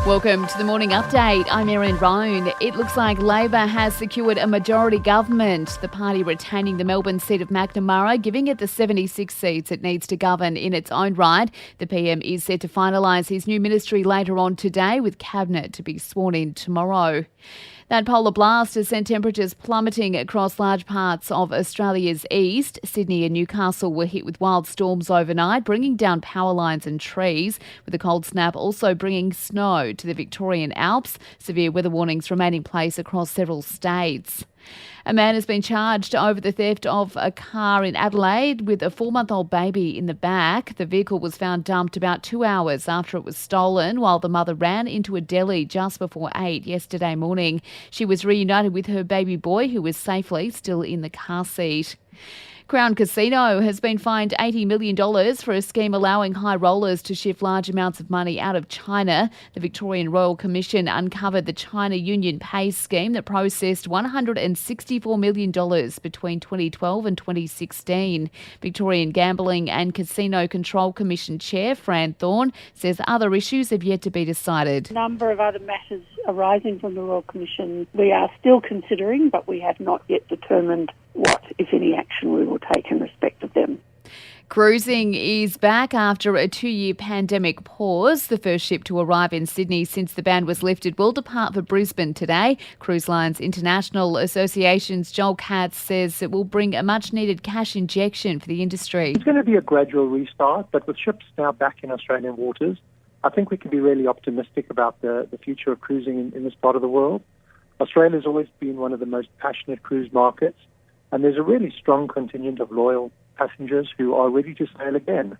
Welcome to the Morning Update. I'm Erin Roan. It looks like Labor has secured a majority government, the party retaining the Melbourne seat of Macnamara, giving it the 76 seats it needs to govern in its own right. The PM is set to finalise his new ministry later on today, with Cabinet to be sworn in tomorrow. That polar blast has sent temperatures plummeting across large parts of Australia's east. Sydney and Newcastle were hit with wild storms overnight, bringing down power lines and trees, with the cold snap also bringing snow to the Victorian Alps. Severe weather warnings remain in place across several states. A man has been charged over the theft of a car in Adelaide with a 4-month-old baby in the back. The vehicle was found dumped about 2 hours after it was stolen, while the mother ran into a deli just before 8 yesterday morning. She was reunited with her baby boy, who was safely still in the car seat. Crown Casino has been fined $80 million for a scheme allowing high rollers to shift large amounts of money out of China. The Victorian Royal Commission uncovered the China Union Pay scheme that processed $164 million between 2012 and 2016. Victorian Gambling and Casino Control Commission Chair Fran Thorne says other issues have yet to be decided. A number of other matters arising from the Royal Commission we are still considering, but we have not yet determined what, if any, action we will take in respect of them. Cruising is back after a 2-year pandemic pause. The first ship to arrive in Sydney since the ban was lifted will depart for Brisbane today. Cruise Lines International Association's Joel Katz says it will bring a much-needed cash injection for the industry. It's going to be a gradual restart, but with ships now back in Australian waters, I think we can be really optimistic about the future of cruising in this part of the world. Australia's always been one of the most passionate cruise markets, and there's a really strong contingent of loyal passengers who are ready to sail again.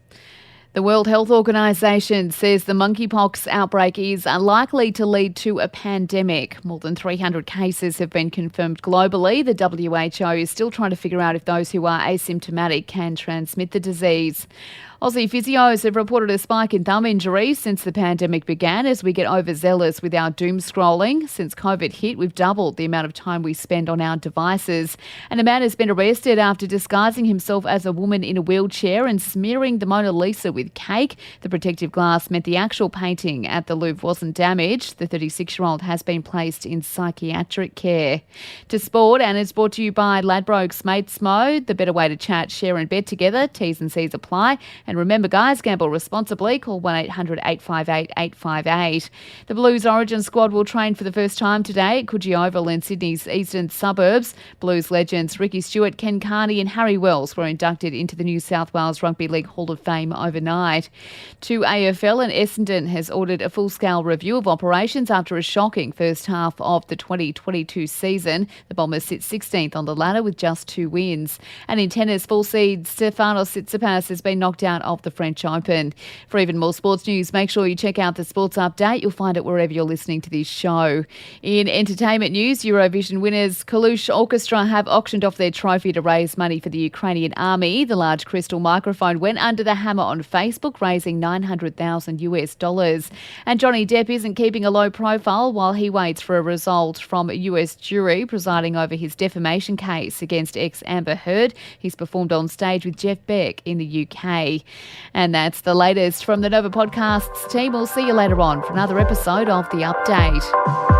The World Health Organization says the monkeypox outbreak is unlikely to lead to a pandemic. More than 300 cases have been confirmed globally. The WHO is still trying to figure out if those who are asymptomatic can transmit the disease. Aussie physios have reported a spike in thumb injuries since the pandemic began as we get overzealous with our doom scrolling. Since COVID hit, we've doubled the amount of time we spend on our devices. And a man has been arrested after disguising himself as a woman in a wheelchair and smearing the Mona Lisa with cake. The protective glass meant the actual painting at the Louvre wasn't damaged. The 36-year-old has been placed in psychiatric care. To sport, and it's brought to you by Ladbrokes Mates Mode, the better way to chat, share and bet together. T's and C's apply. And remember, guys, gamble responsibly. Call 1-800-858-858. The Blues Origin squad will train for the first time today at Coogee Oval in Sydney's eastern suburbs. Blues legends Ricky Stewart, Ken Carney and Harry Wells were inducted into the New South Wales Rugby League Hall of Fame overnight. To AFL, and Essendon has ordered a full-scale review of operations after a shocking first half of the 2022 season. The Bombers sit 16th on the ladder with just 2 wins. And in tennis, full seed Stefanos Tsitsipas has been knocked out of the French Open. For even more sports news, make sure you check out the Sports Update. You'll find it wherever you're listening to this show. In entertainment news, Eurovision winners Kalush Orchestra have auctioned off their trophy to raise money for the Ukrainian army. The large crystal microphone went under the hammer on Facebook, raising $900,000. And Johnny Depp isn't keeping a low profile while he waits for a result from a US jury presiding over his defamation case against ex-Amber Heard. He's performed on stage with Jeff Beck in the UK. And that's the latest from the Nova Podcasts team. We'll see you later on for another episode of The Update.